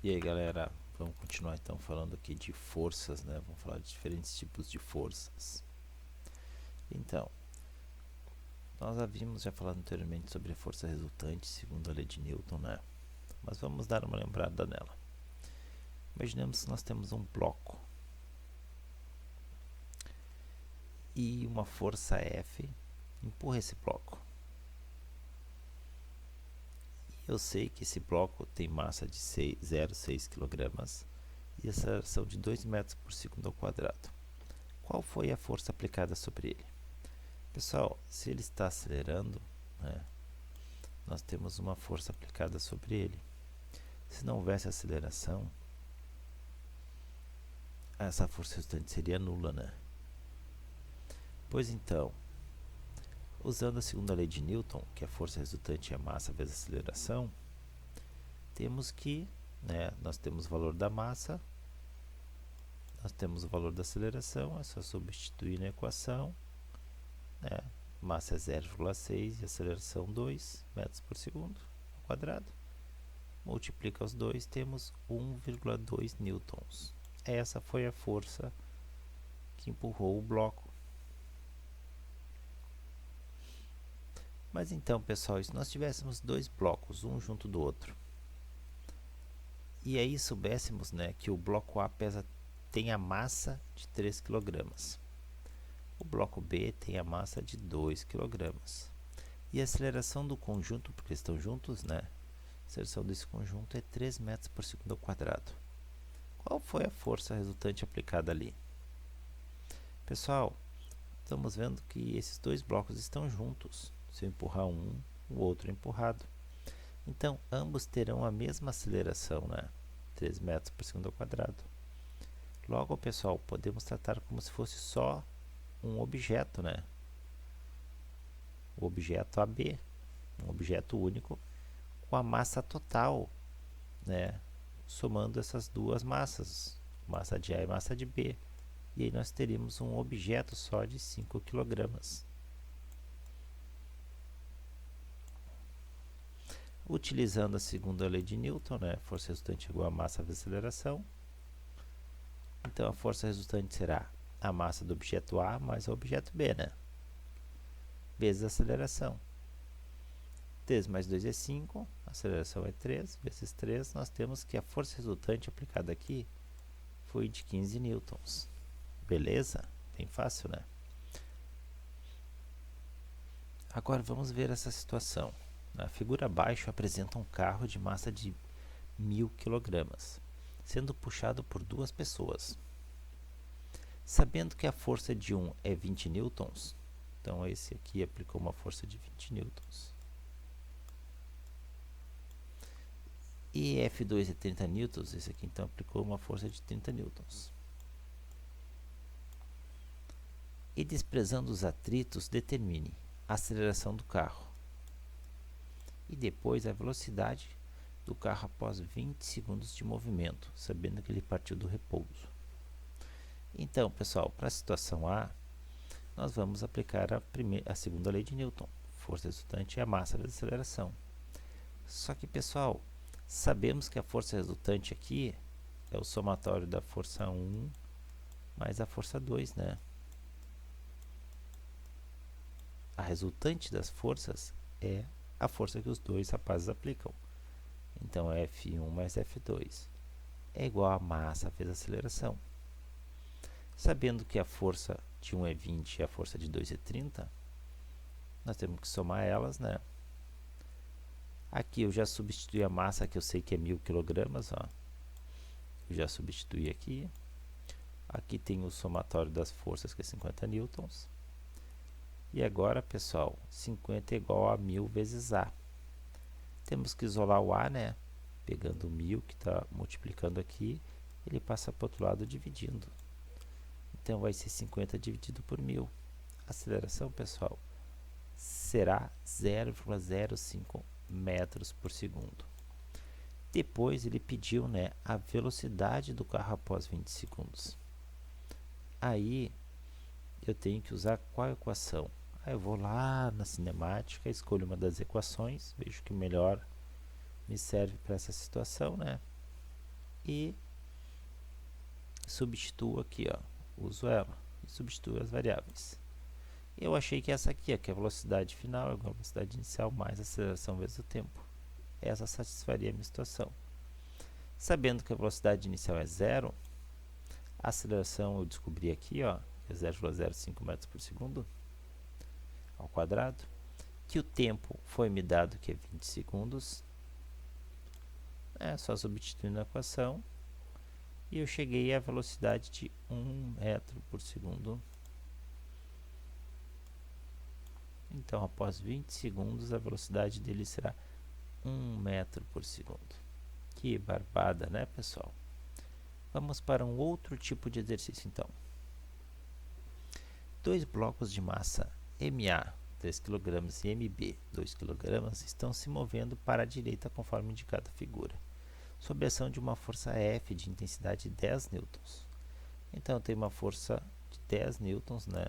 E aí galera, vamos continuar então falando aqui de forças, né? Vamos falar de diferentes tipos de forças. Então, nós havíamos já falado anteriormente sobre a força resultante segundo a lei de Newton, né? Mas vamos dar uma lembrada nela. Imaginemos que nós temos um bloco e uma força F empurra esse bloco. Eu sei que esse bloco tem massa de 0,6 kg e aceleração de 2 metros por segundo ao quadrado. Qual foi a força aplicada sobre ele? Pessoal, se ele está acelerando, né, nós temos uma força aplicada sobre ele. Se não houvesse aceleração, essa força resultante seria nula, né? Pois então, usando a segunda lei de Newton, que a força resultante é a massa vezes a aceleração, temos que, nós temos o valor da massa, nós temos o valor da aceleração, é só substituir na equação, né? Massa é 0,6 e aceleração 2 metros por segundo ao quadrado. Multiplica os dois, temos 1,2 newtons. Essa foi a força que empurrou o bloco. Mas então, pessoal, se nós tivéssemos dois blocos, um junto do outro, e aí soubéssemos, né, que o bloco A tem a massa de 3 kg, o bloco B tem a massa de 2 kg, e a aceleração do conjunto, porque estão juntos, né, a aceleração desse conjunto é 3 metros por segundo ao quadrado. Qual foi a força resultante aplicada ali? Pessoal, estamos vendo que esses dois blocos estão juntos. Se eu empurrar um, o outro é empurrado. Então, ambos terão a mesma aceleração, né? 3 metros por segundo ao quadrado. Logo, pessoal, podemos tratar como se fosse só um objeto, né? O objeto AB, um objeto único, com a massa total, né? Somando essas duas massas, massa de A e massa de B. E aí nós teríamos um objeto só de 5 kg. Utilizando a segunda lei de Newton, né? Força resultante igual a massa vezes aceleração. Então, a força resultante será a massa do objeto A mais o objeto B, né? Vezes a aceleração. 3 mais 2 é 5, a aceleração é 3, vezes 3, nós temos que a força resultante aplicada aqui foi de 15 newtons. Beleza? Bem fácil, né? Agora, vamos ver essa situação. Na figura abaixo apresenta um carro de massa de 1000 kg, sendo puxado por duas pessoas. Sabendo que a força de um é 20 newtons, então esse aqui aplicou uma força de 20 newtons. E F2 é 30 newtons, esse aqui então aplicou uma força de 30 newtons. E desprezando os atritos, determine a aceleração do carro. E depois a velocidade do carro após 20 segundos de movimento, sabendo que ele partiu do repouso. Então, pessoal, para a situação A, nós vamos aplicar a segunda lei de Newton. Força resultante é a massa vezes a aceleração. Só que, pessoal, sabemos que a força resultante aqui é o somatório da força 1 mais a força 2, né? A resultante das forças é a força que os dois rapazes aplicam. Então, F1 mais F2 é igual a massa vezes a aceleração. Sabendo que a força de 1 é 20 e a força de 2 é 30, nós temos que somar elas, né? Aqui eu já substituí a massa, que eu sei que é 1000 kg, ó. Eu já substituí aqui. Aqui tem o somatório das forças, que é 50 newtons. E agora, pessoal, 50 é igual a 1000 vezes A. Temos que isolar o A, né? Pegando o 1000, que está multiplicando aqui, ele passa para o outro lado dividindo. Então, vai ser 50 dividido por 1000. A aceleração, pessoal, será 0,05 metros por segundo. Depois, ele pediu, né, a velocidade do carro após 20 segundos. Aí, eu tenho que usar qual equação? Aí eu vou lá na cinemática, escolho uma das equações, vejo que melhor me serve para essa situação, né? e substituo aqui, ó, uso ela e substituo as variáveis. Eu achei que essa aqui, que é a velocidade final igual a velocidade inicial mais a aceleração vezes o tempo. Essa satisfaria a minha situação. Sabendo que a velocidade inicial é zero, a aceleração eu descobri aqui, ó, é 0,05 metros por segundo ao quadrado, que o tempo foi me dado que é 20 segundos. É só substituir na equação e eu cheguei à velocidade de 1 metro por segundo. Então, após 20 segundos, a velocidade dele será 1 metro por segundo. Que barbada, né, pessoal? Vamos para um outro tipo de exercício, então. Dois blocos de massa MA, 3 kg, e MB, 2 kg, estão se movendo para a direita conforme indicada a figura, sob a ação de uma força F de intensidade de 10 newtons. Então, eu tenho uma força de 10 newtons, né,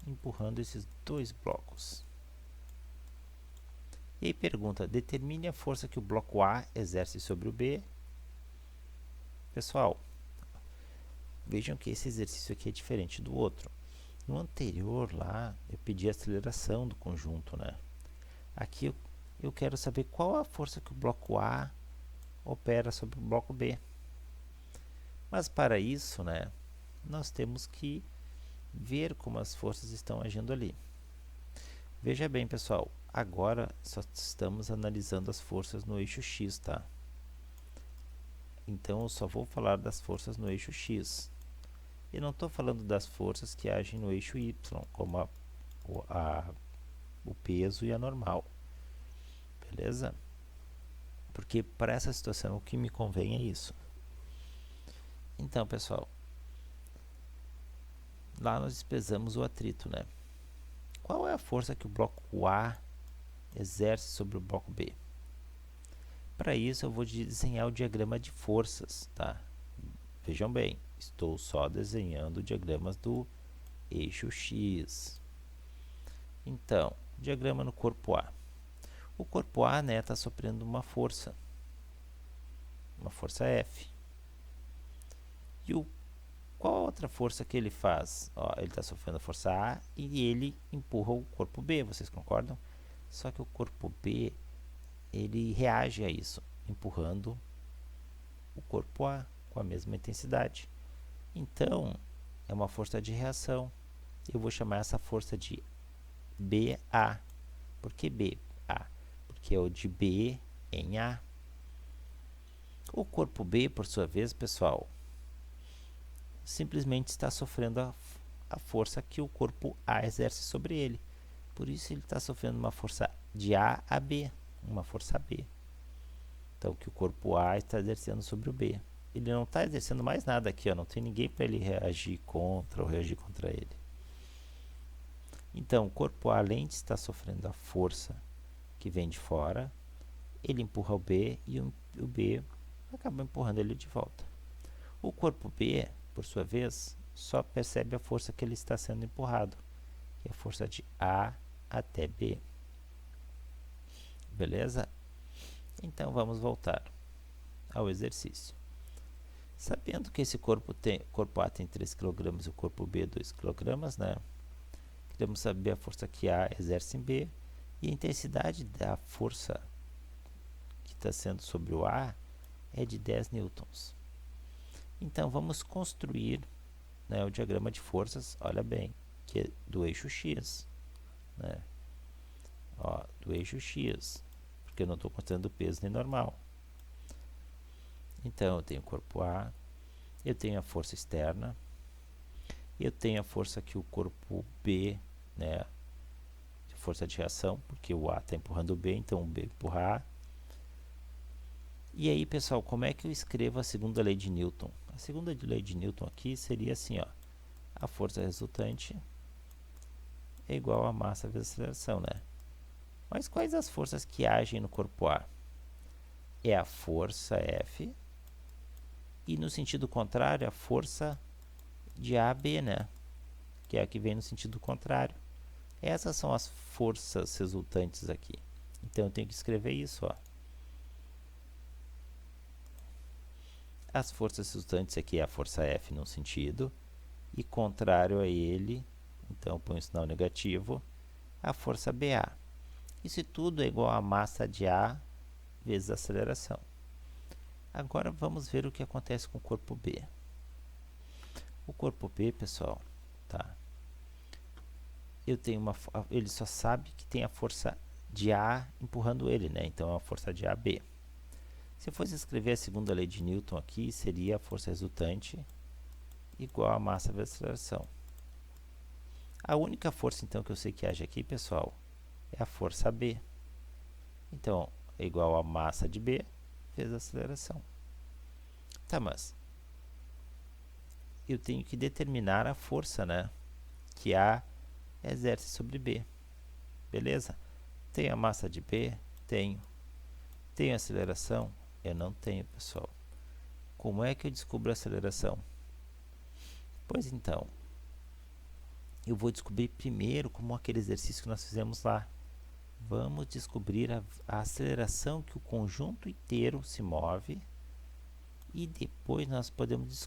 empurrando esses dois blocos. E aí pergunta, determine a força que o bloco A exerce sobre o B. Pessoal, vejam que esse exercício aqui é diferente do outro. No anterior lá, eu pedi a aceleração do conjunto, né? Aqui eu quero saber qual a força que o bloco A opera sobre o bloco B. Mas para isso, né, nós temos que ver como as forças estão agindo ali. Veja bem, pessoal, agora só estamos analisando as forças no eixo X, tá? Então, eu só vou falar das forças no eixo X. E não estou falando das forças que agem no eixo Y, como o peso e a normal. Beleza? Porque para essa situação o que me convém é isso. Então, pessoal, lá nós pesamos o atrito, né? Qual é a força que o bloco A exerce sobre o bloco B? Para isso, eu vou desenhar o diagrama de forças, tá? Vejam bem, estou só desenhando diagramas do eixo X. Então, diagrama no corpo A. O corpo A, né, está sofrendo uma força F. E qual a outra força que ele faz? Ó, ele está sofrendo a força A e ele empurra o corpo B, vocês concordam? Só que o corpo B, ele reage a isso, empurrando o corpo A com a mesma intensidade. Então, é uma força de reação. Eu vou chamar essa força de BA. Por que BA? Porque é o de B em A. O corpo B, por sua vez, pessoal, simplesmente está sofrendo a força que o corpo A exerce sobre ele. Por isso, ele está sofrendo uma força de A a B, uma força B. Então, que o corpo A está exercendo sobre o B. Ele não está exercendo mais nada aqui, ó, não tem ninguém para ele reagir contra ou reagir contra ele. Então, o corpo A, além de estar sofrendo a força que vem de fora, ele empurra o B e o B acaba empurrando ele de volta. O corpo B, por sua vez, só percebe a força que ele está sendo empurrado, que é a força de A até B. Beleza? Então, vamos voltar ao exercício. Sabendo que esse corpo A tem 3 kg e o corpo B 2 kg, né? Queremos saber a força que A exerce em B e a intensidade da força que está sendo sobre o A é de 10 newtons. Então, vamos construir, né, o diagrama de forças, olha bem, que é do eixo X, né? Ó, do eixo X, porque eu não estou considerando peso nem normal. Então, eu tenho o corpo A, eu tenho a força externa, eu tenho a força que o corpo B, né, força de reação, porque o A está empurrando o B, então o B empurra A. E aí, pessoal, como é que eu escrevo a segunda lei de Newton? A segunda lei de Newton aqui seria assim, ó, a força resultante é igual a massa vezes a aceleração, né? Mas quais as forças que agem no corpo A? É a força F e, no sentido contrário, a força de A a B, né? Que é a que vem no sentido contrário. Essas são as forças resultantes aqui. Então, eu tenho que escrever isso, ó. As forças resultantes aqui é a força F num sentido, e contrário a ele, então põe o sinal negativo, a força BA. Isso tudo é igual a massa de A vezes a aceleração. Agora vamos ver o que acontece com o corpo B. O corpo B, pessoal, tá? Ele só sabe que tem a força de A empurrando ele, né? Então é a força de AB. Se eu fosse escrever a segunda lei de Newton aqui, seria a força resultante igual a massa vezes a aceleração. A única força, então, que eu sei que age aqui, pessoal, é a força B. Então, é igual a massa de B vezes a aceleração. Tá, mas eu tenho que determinar a força, né, que A exerce sobre B. Beleza? Tenho a massa de B? Tenho. Tenho a aceleração? Eu não tenho, pessoal. Como é que eu descubro a aceleração? Pois então, eu vou descobrir primeiro como aquele exercício que nós fizemos lá. Vamos descobrir a aceleração que o conjunto inteiro se move e depois nós podemos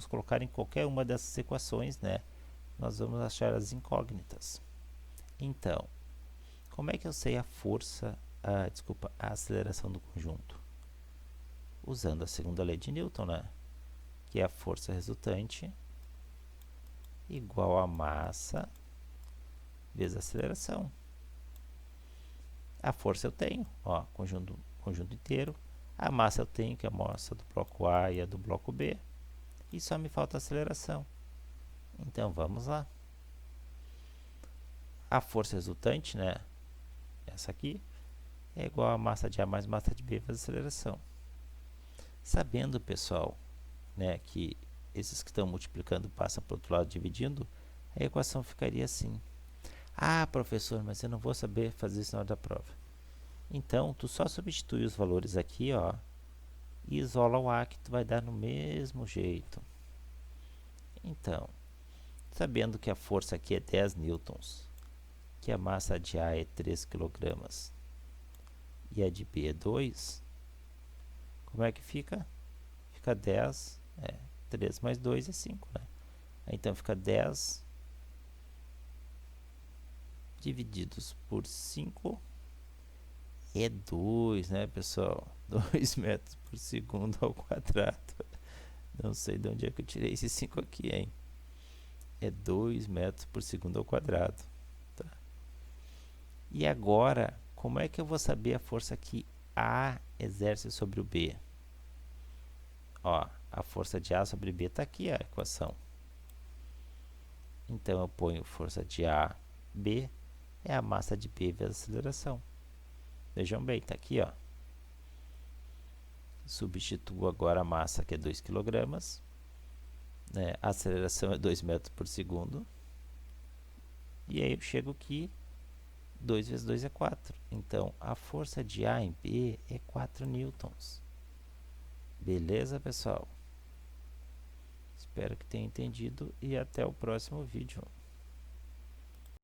colocar em qualquer uma dessas equações, né? Nós vamos achar as incógnitas. Então, como é que eu sei a aceleração do conjunto? Usando a segunda lei de Newton, né? Que é a força resultante igual a massa vezes a aceleração. A força eu tenho, ó, conjunto inteiro. A massa eu tenho, que é a massa do bloco A e a do bloco B. E só me falta a aceleração. Então, vamos lá. A força resultante, né, essa aqui, é igual a massa de A mais massa de B vezes a aceleração. Sabendo, pessoal, né, que esses que estão multiplicando passam para o outro lado dividindo, a equação ficaria assim. Ah, professor, mas eu não vou saber fazer isso na hora da prova. Então, tu só substitui os valores aqui, ó, e isola o A, que tu vai dar no mesmo jeito. Então, sabendo que a força aqui é 10 newtons, que a massa de A é 3 kg e a de B é 2, como é que fica? Fica 10, 3 mais 2 é 5, né? Então, fica 10 divididos por 5 é 2, né, pessoal? 2 metros por segundo ao quadrado. Não sei de onde é que eu tirei esse 5 aqui, hein? É 2 metros por segundo ao quadrado. Tá? E agora, como é que eu vou saber a força que A exerce sobre o B? Ó, a força de A sobre B está aqui, a equação. Então, eu ponho força de A, B, é a massa de B vezes a aceleração. Vejam bem, está aqui, ó. Substituo agora a massa, que é 2 kg. Né? A aceleração é 2 metros por segundo. E aí eu chego aqui, 2 vezes 2 é 4. Então, a força de A em B é 4 newtons. Beleza, pessoal? Espero que tenha entendido e até o próximo vídeo.